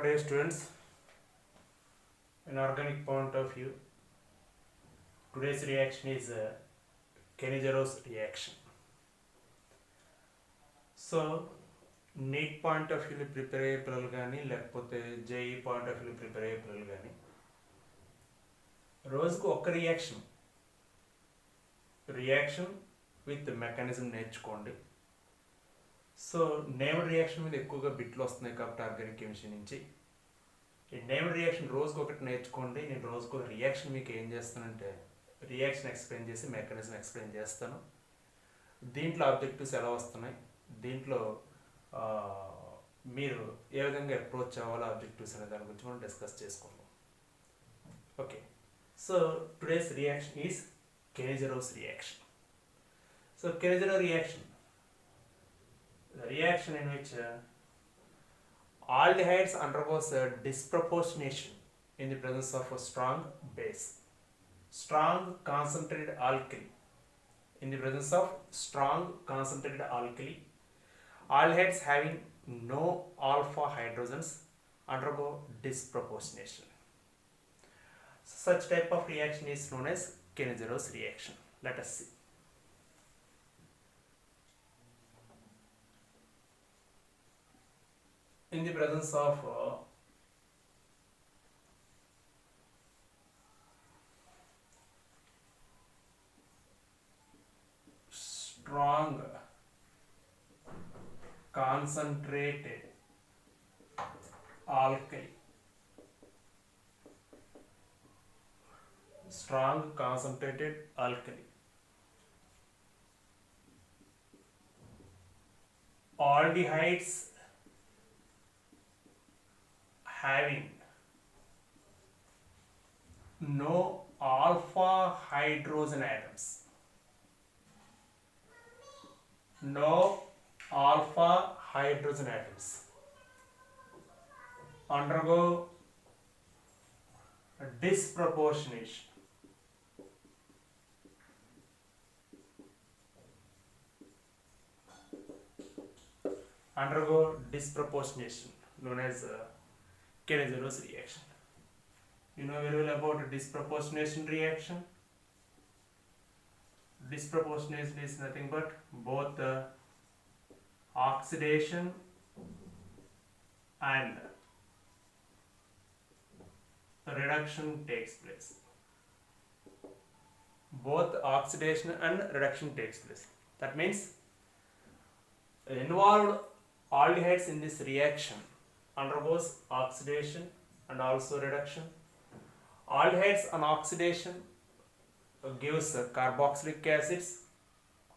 Hello dear students, in organic point of view, today's reaction is Kenny-Jarrow's reaction. So, neat point of వ్యూలో prepare అయ్యే పిల్లలు కానీ లేకపోతే JEE point of వ్యూలో prepare అయ్యే పిల్లలు కానీ రోజుకు ఒక్క రియాక్షన్ విత్ మెకానిజం నేర్చుకోండి. సో నేమ్డ్ రియాక్షన్ మీద ఎక్కువగా బిట్లు వస్తున్నాయి కాబట్టి ఆర్గానిక్ కెమిస్ట్రీ నుంచి ఈ నేమ్డ్ రియాక్షన్ రోజుకు ఒకటి నేర్చుకోండి. నేను రోజుకు ఒక రియాక్షన్ మీకు ఏం చేస్తానంటే రియాక్షన్ ఎక్స్ప్లెయిన్ చేసి మెకానిజం ఎక్స్ప్లెయిన్ చేస్తాను. దీంట్లో ఆబ్జెక్టివ్స్ ఎలా వస్తున్నాయి, దీంట్లో మీరు ఏ విధంగా అప్రోచ్ అవ్వాలో ఆబ్జెక్టివ్స్ అనే దాని గురించి మనం డిస్కస్ చేసుకుందాం. Okay, so today's reaction is Kenny-Jarrow's reaction. So Kenny-Jarrow reaction, the reaction in which aldehydes undergoes a disproportionation in the presence of a strong base, strong concentrated alkali. In the presence of strong concentrated alkali, aldehydes having no alpha hydrogens undergo disproportionation. Such type of reaction is known as Kenny-Jarrow's reaction. Let us see. In the presence of strong concentrated alkali, strong concentrated alkali, aldehydes having no alpha hydrogen atoms, no alpha hydrogen atoms undergo disproportionation. Undergo disproportionation, known as Kenny-Jarrow's reaction. You know very well about disproportionation reaction. Disproportionation is nothing but both oxidation and reduction takes place. Both oxidation and reduction takes place. That means involved aldehydes in this reaction undergoes oxidation and also reduction. Aldehydes on oxidation gives carboxylic acids,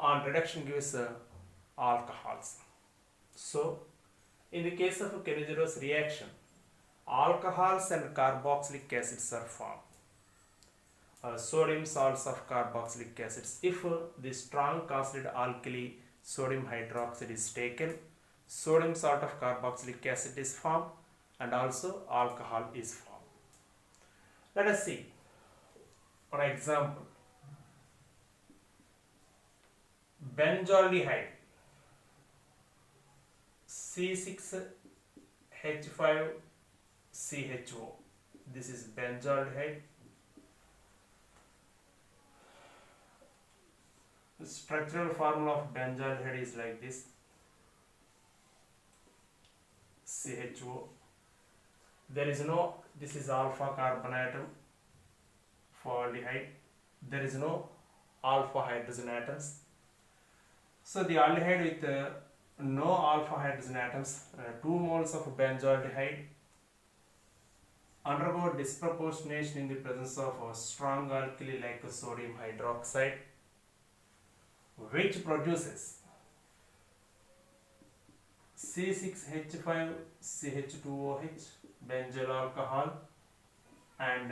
on reduction gives alcohols. So in the case of Kenny-Jarrow's reaction, alcohols and carboxylic acids are formed. Sodium salts of carboxylic acids. If the strong concentrated alkali sodium hydroxide is taken, sodium salt of carboxylic acid is formed and also alcohol is formed. Let us see an example. Benzaldehyde C6H5CHO. This is benzaldehyde. The structural formula of benzaldehyde is like this: CHO. There is no, this is alpha carbon atom for aldehyde. There is no alpha hydrogen atoms. So the aldehyde with no alpha hydrogen atoms, 2 moles of benzaldehyde undergo disproportionation in the presence of a strong alkali like sodium hydroxide, which produces C6H5CH2OH benzyl alcohol and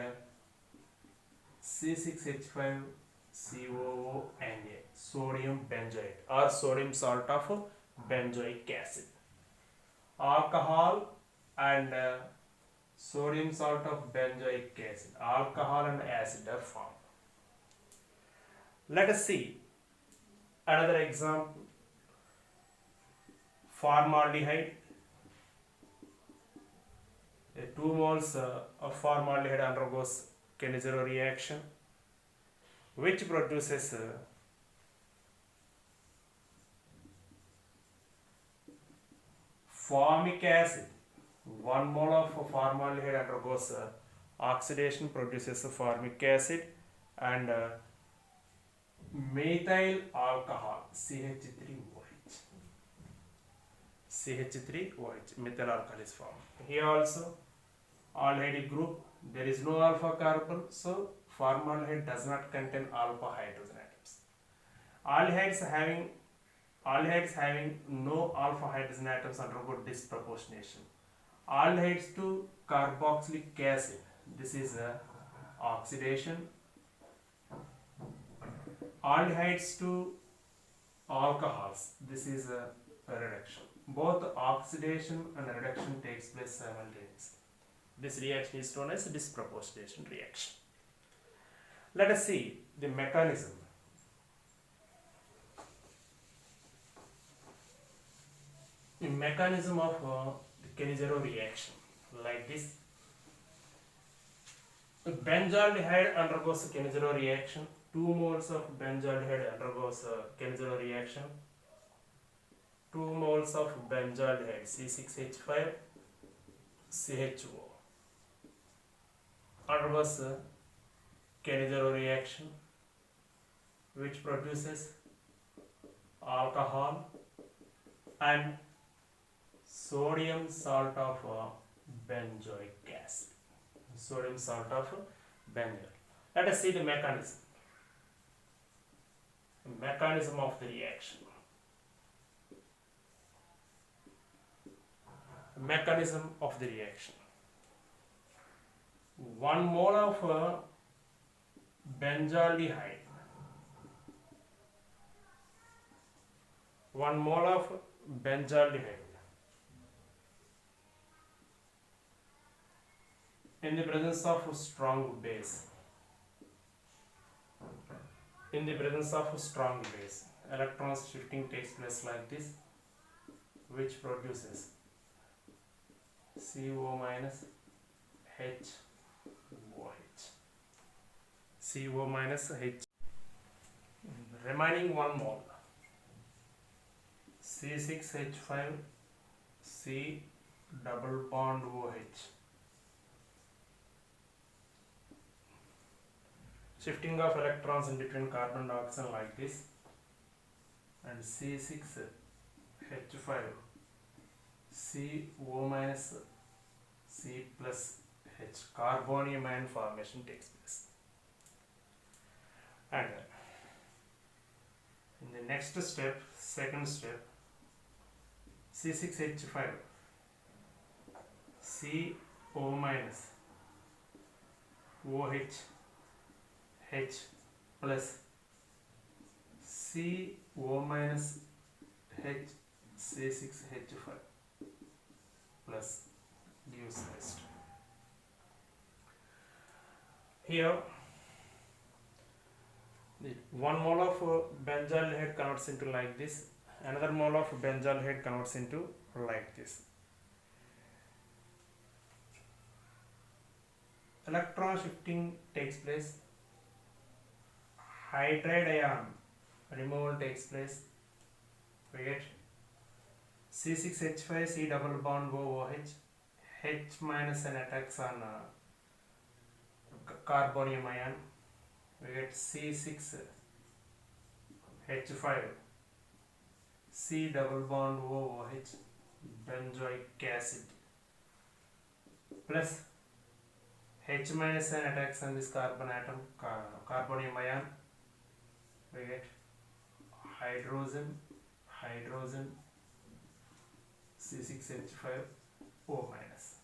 C6H5COO Na sodium benzoate or sodium salt of benzoic acid. Alcohol and sodium salt of benzoic acid, alcohol and acid are formed. Let us see another example. Formaldehyde 2 moles of formaldehyde undergoes Kenizero reaction, which produces formic acid. 1 mole of formaldehyde undergoes oxidation, produces formic acid, and methyl alcohol CH3OH. CH3OH, methyl alcohol is formed. Here also aldehyde group, there is no alpha carbon, so formaldehyde does not contain alpha hydrogen atoms. Aldehydes having no alpha hydrogen atoms undergo disproportionation. Aldehydes to carboxylic acid, this is oxidation. Aldehydes to alcohols, this is a reduction. Both oxidation and reduction takes place simultaneously. This reaction is known as disproportionation reaction. Let us see the mechanism. The mechanism of the Kenizero reaction, like this. Benzaldehyde undergoes Kenizero reaction. 2 moles of benzaldehyde undergoes Kenizero reaction. 2 moles of benzaldehyde C6H5 CHO undergoes Kenizero reaction, which produces alcohol and sodium salt of benzoic acid. Sodium salt of benzoic. Let us see the mechanism. Mechanism of the reaction. Mechanism of the reaction. 1 mole of benzaldehyde. 1 mole of benzaldehyde in the presence of strong base. In the presence of strong base, electrons shifting takes place like this, which produces CO minus HOH. CO minus H. Remaining 1 mole. C6H5 C double bond OH. Shifting of electrons in between carbon and oxygen like this, and C6H5 CO minus C plus H, carbonium ion formation takes place. And in the next step, second step, C6H5 CO minus OH H plus CO minus H C6H5 plus gives rest. Here the 1 mole of benzaldehyde converts into like this, another mole of benzaldehyde converts into like this. Electron shifting takes place, hydride ion removal takes place. We get C6H5 C double bond OH, H minus and attacks on carbonium ion. We get C6H5 C double bond OH, benzoic acid, plus H minus and attacks on this carbon atom, carbonium ion. We get hydrogen C6H5 O minus.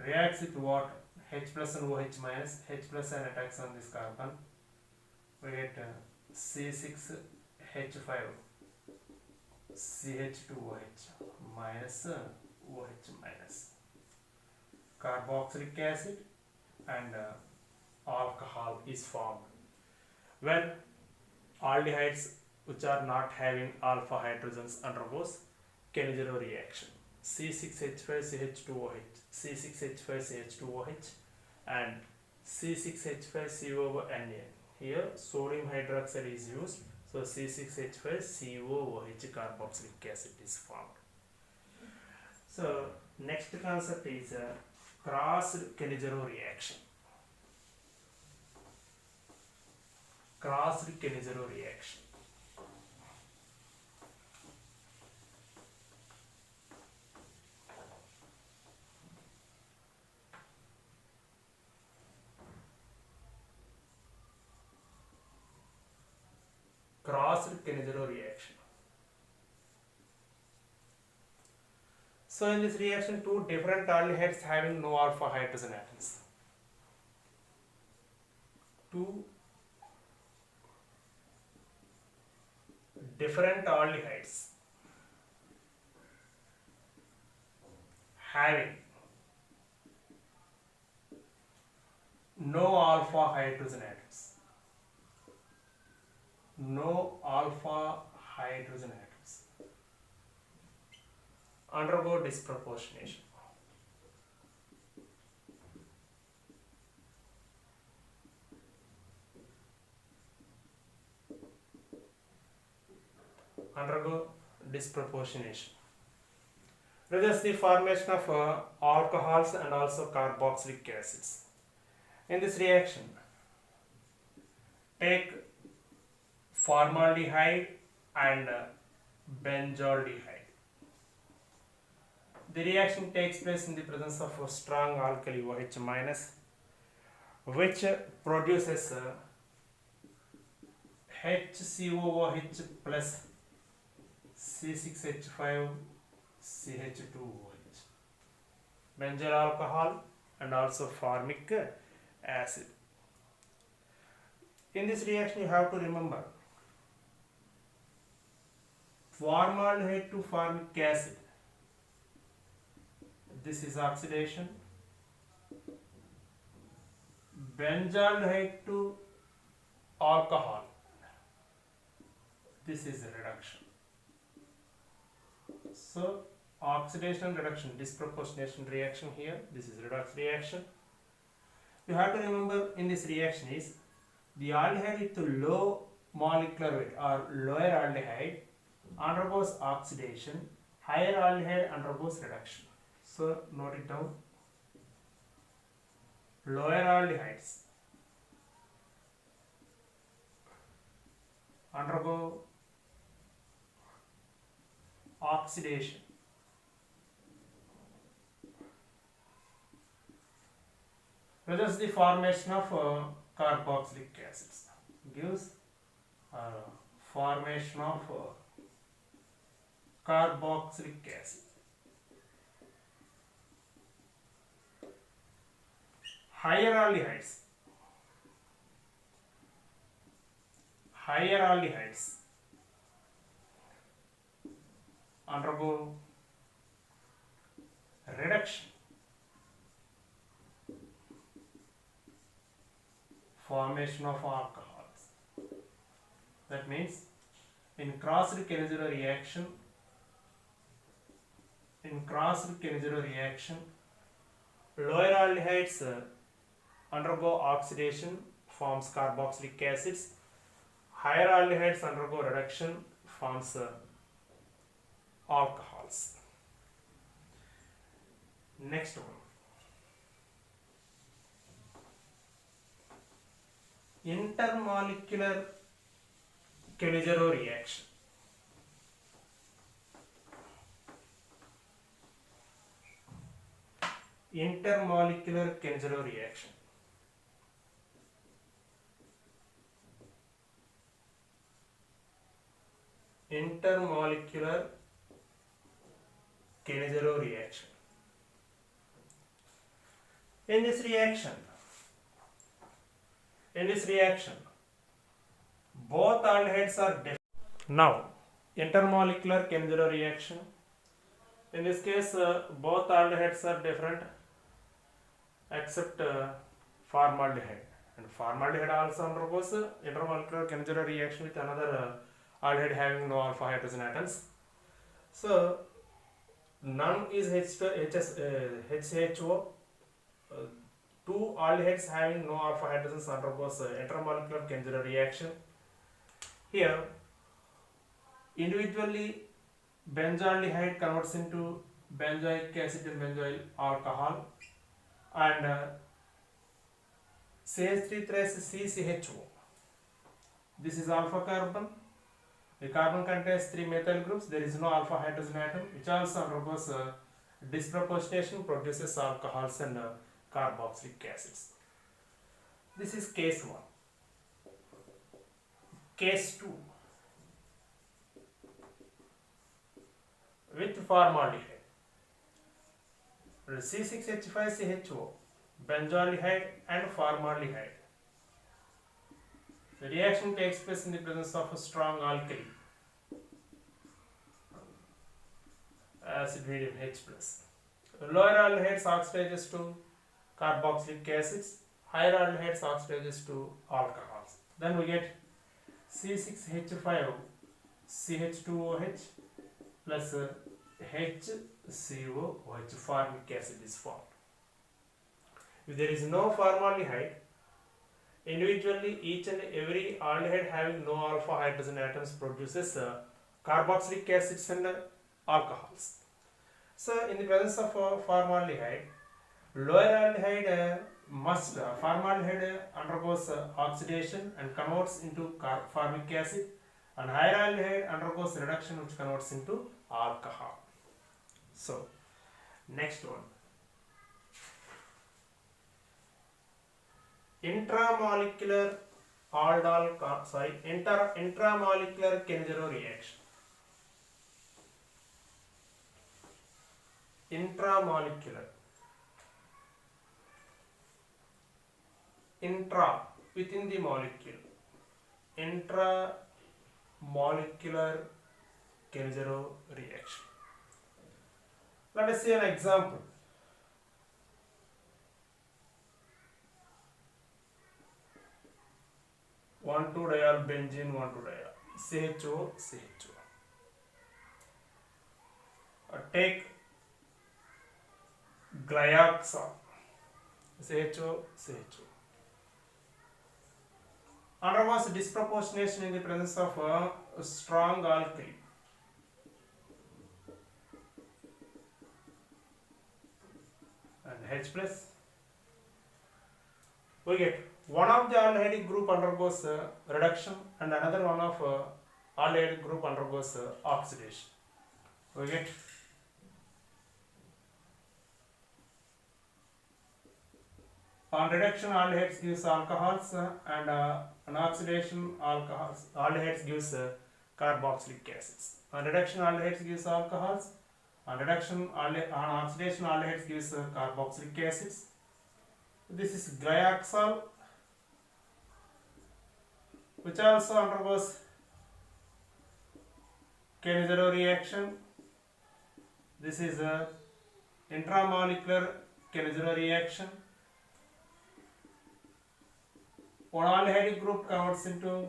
Reacts with water, H plus and OH minus, H plus and attacks on this carbon. We get C6H5 CH2OH minus OH minus. Carboxylic acid and alcohol is formed when aldehydes which are not having alpha hydrogens undergoes Kenizero reaction. C6H5CH2OH, C6H5CH2OH and C6H5COONA. Here sodium hydroxide is used, so C6H5COOH carboxylic acid is formed. So next concept is crossed Kenizero reaction. Crossed Kenizero reaction. Crossed Kenizero reaction. So in this reaction, two different aldehydes having no alpha hydrogen atoms. Two different aldehydes having no alpha hydrogen atoms. No alpha hydrogen atoms undergo disproportionation. Undergo disproportionation. Results the formation of alcohols and also carboxylic acids. In this reaction, take formaldehyde and benzaldehyde. The reaction takes place in the presence of a strong alkali OH minus, which produces HCOOH plus C6H5CH2OH, benzyl alcohol and also formic acid. In this reaction, you have to remember formaldehyde to formic acid. This is oxidation. Benzaldehyde to alcohol. This is a reduction. So oxidation reduction, disproportionation reaction here. This is redox reaction. You have to remember in this reaction is the aldehyde with low molecular weight or lower aldehyde undergoes oxidation, higher aldehyde undergoes reduction. So note it down. Lower aldehydes undergo oxidation. Results the formation of carboxylic acids. Gives formation of carboxylic acid. Higher aldehydes undergo reduction, formation of alcohols. That means in crossed Kenizero reaction, lower aldehydes undergo oxidation, forms carboxylic acids. Higher aldehydes undergo reduction, forms alcohols. Next one. Intermolecular Kenizero reaction. Intermolecular Kenizero reaction. Intermolecular Kenizero reaction. In this reaction, both aldehydes are different. Now, intermolecular Kenizero reaction. In this case, both aldehydes are different except formaldehyde. And formaldehyde also undergoes intermolecular Kenizero reaction with another aldehyde having no alpha hydrogen atoms. So, None is HHO. Uh, Two aldehydes having no alpha hydrogens undergoes intermolecular Kenjiro reaction. Here, individually benzaldehyde converts into benzoic acid and benzoyl alcohol, and CH3 CCHO. This is alpha carbon. The carbon contains 3 methyl groups. There is no alpha hydrogen atom, which also undergoes disproportionation, produces alcohols and carboxylic acids. This is case 1. Case 2. With formaldehyde. C6H5CHO, benzaldehyde and formaldehyde. The reaction takes place in the presence of a strong alkali, acid medium H+. Lower aldehydes oxidizes to carboxylic acids, higher aldehydes oxidizes to alcohols. Then we get C6H5 CH2OH plus HCOOH, formic acid is formed. If there is no formaldehyde, individually each and every aldehyde having no alpha hydrogen atoms produces carboxylic acids and alcohols. So in the presence of formaldehyde, lower aldehyde formaldehyde undergoes oxidation and converts into formic acid, and higher aldehyde undergoes reduction which converts into alcohol. So next one, intramolecular intramolecular Kenjiro reaction. Intramolecular, intra, within the molecule, intramolecular Kenjiro reaction. Let us see an example. 1,2-diol benzene, 1,2-diol, CHO. Take glyoxal, CHO. Undergoes disproportionation in the presence of a strong alkali. And H+. We get one of the aldehyde group undergoes reduction and another one of aldehyde group undergoes oxidation. We get on reduction aldehydes gives alcohols and on oxidation aldehydes gives carboxylic acids. On reduction aldehydes gives alcohols, on oxidation aldehydes gives carboxylic acids. This is glyoxal, which also undergoes Kenjiro reaction. This is a intramolecular Kenjiro reaction. One aldehyde group converts into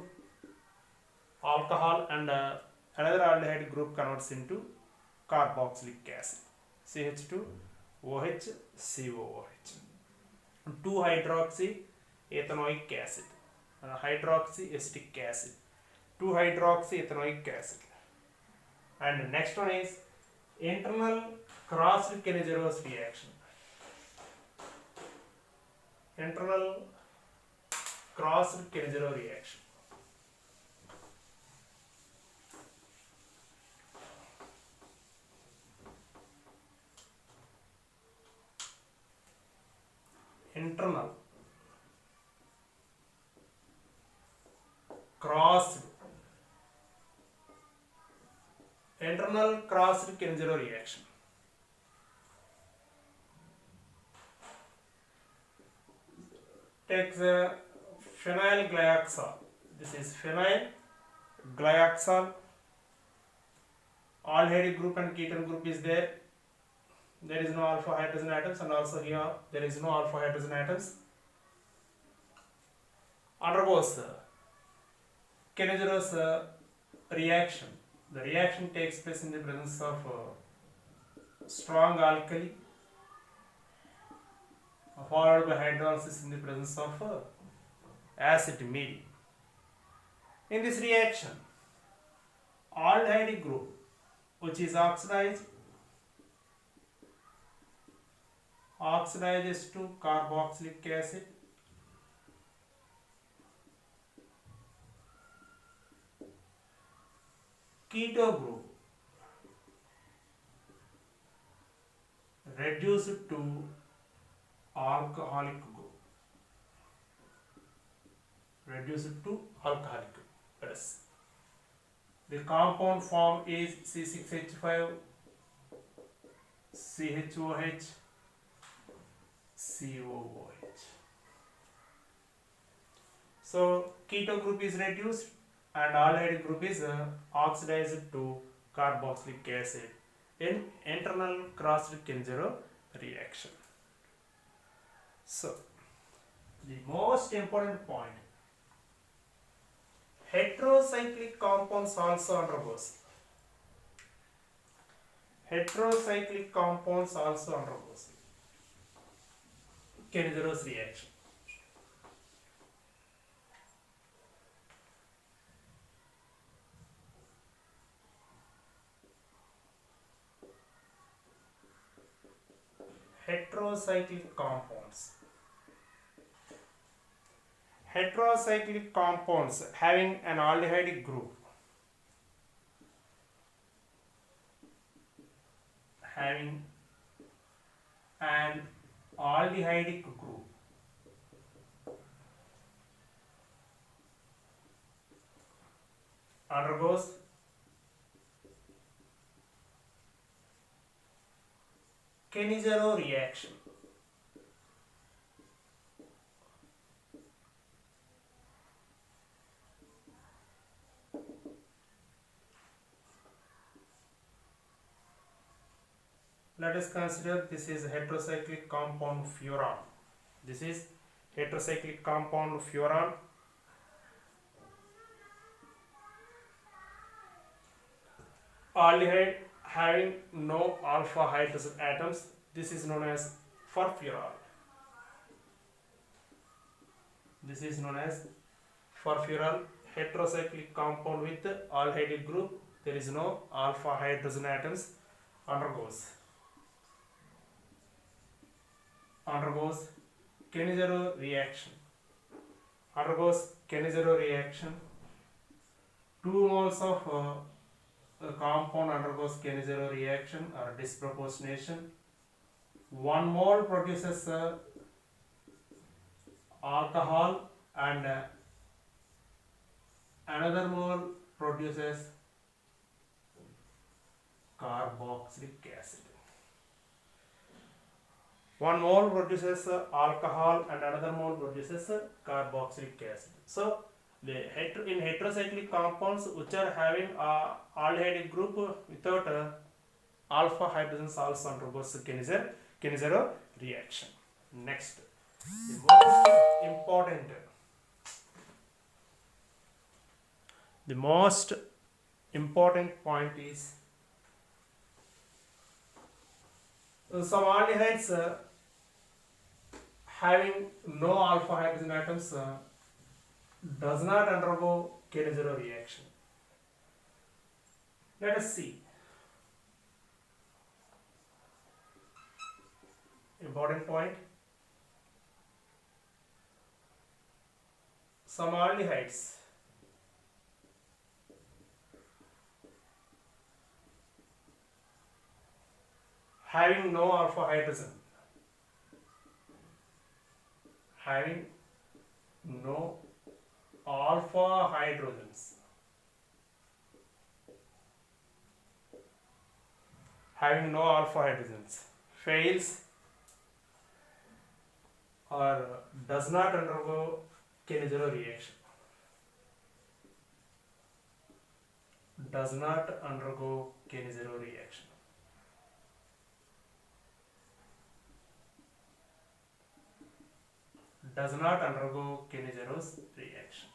alcohol and another aldehyde group converts into carboxylic acid, CH2OH, COOH. 2-hydroxyethanoic acid, hydroxyacetic acid, 2-hydroxyethanoic acid. And next one is internal crossed Kenjirose reaction. Internal crossed Kenjiro reaction. Internal crossed Kenjiro reaction. Takes a phenyl glyoxal. This is phenyl glyoxal. Aldehyde group and ketone group is there. There is no alpha hydrogen atoms, and also here there is no alpha hydrogen atoms. Undergoes Kenjirose reaction. The reaction takes place in the presence of strong alkali followed by hydrolysis in the presence of acid medium. In this reaction, aldehyde group which is oxidizes to carboxylic acid, keto group reduced to alcoholic group, Yes. The compound form is C6H5 CHOH COOH. So keto group is reduced and aldehyde group is oxidized to carboxylic acid in internal cross-Kinzero reaction. So the most important point, heterocyclic compounds also undergoes. Kinzero's reaction. Heterocyclic compounds having an aldehyde group undergoes Kinzero reaction. Let us consider this is heterocyclic compound furan. Aldehyde having no alpha hydrogen atoms. This is known as furfural. Heterocyclic compound with aldehyde group. There is no alpha hydrogen atoms. Undergoes Kinzero reaction. 2 moles of the compound undergoes Kinzero reaction or disproportionation. 1 mole produces alcohol and another mole produces carboxylic acid. 1 mole produces alcohol and another mole produces carboxylic acid. So in heterocyclic compounds which are having aldehyde group without alpha hydrogens also undergoes Kinzero reaction. Next, the most important point is some aldehydes having no alpha hydrogen atoms does not undergo Kinzero reaction. Let us see. Important point. Some aldehydes having no alpha hydrogen, having no alpha hydrogens fails or does not undergo Kinzero reaction. Does not undergo Kinzero's reaction.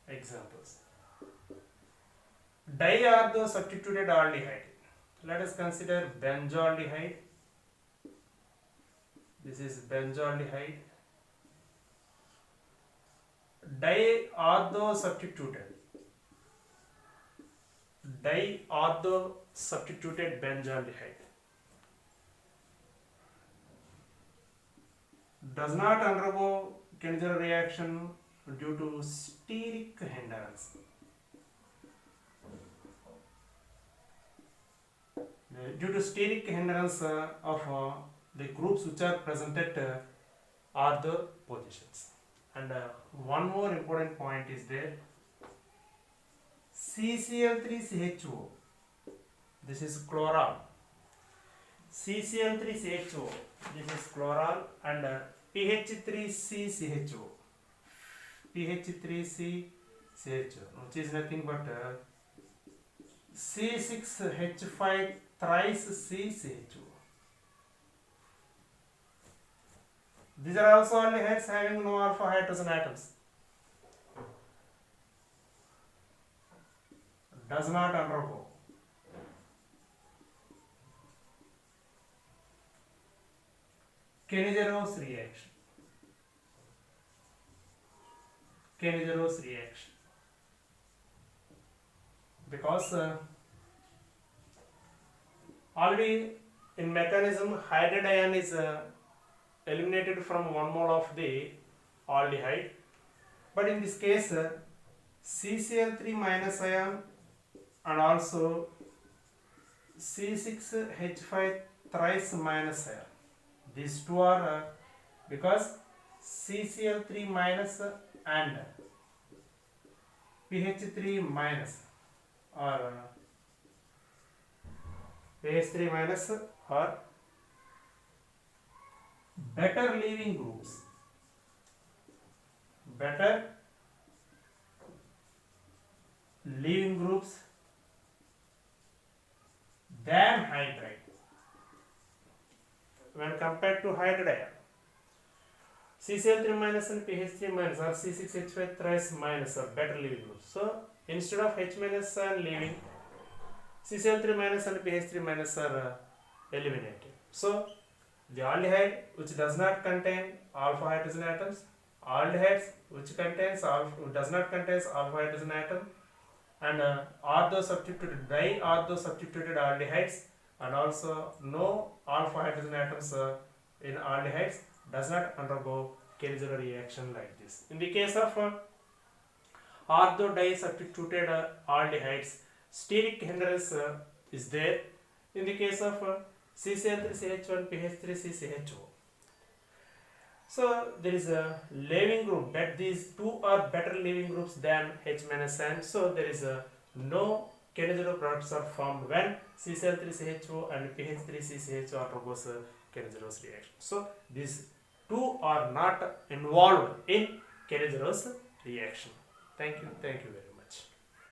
Examples: Diartho substituted aldehyde. Let us consider benzaldehyde. This is benzaldehyde. Diartho substituted benzaldehyde does not undergo Kinzer reaction due to steric hindrance. Due to steric hindrance of the groups which are present at ortho positions. And one more important point is there. CCl3CHO. This is chloral. CCl3CHO. This is chloral, and PH3CCHO. PH3CCHO, which is nothing but C6H5 thrice CCHO. These are also aldehydes having no alpha hydrogen atoms. Does not undergo Kenny-Rose reaction. Kenny-Rose reaction. Because already in mechanism hydride ion is eliminated from 1 mole of the aldehyde, but in this case CCl3 minus ion and also C6H5 thrice minus ion. These two are because CCl3 minus and PH3 minus or PH3 minus are better leaving groups. Better leaving groups than hydride when compared to hydride ion. CCl3 minus and PH3 minus or C6H5 thrice minus are better leaving groups. So instead of H minus ion leaving, CCl3 minus and PH3 minus are eliminated. So the aldehyde which does not contain alpha hydrogen atoms, aldehydes which contains does not contain alpha hydrogen atom, and ortho substituted diortho substituted aldehydes, and also no alpha hydrogen atoms in aldehydes does not undergo Kenny-Zero reaction like this. In the case of ortho di substituted aldehydes, steric hindrance is there. In the case of CCl3CH1 PH3CCHO. So there is a leaving group, but these two are better leaving groups than H minus ion. So there is no Kenny-Zero products are formed when CCl3CHO and PH3CCHO undergoes Kenny-Zero's reaction. So these two are not involved in Kenny-Zero's reaction. Thank you very much.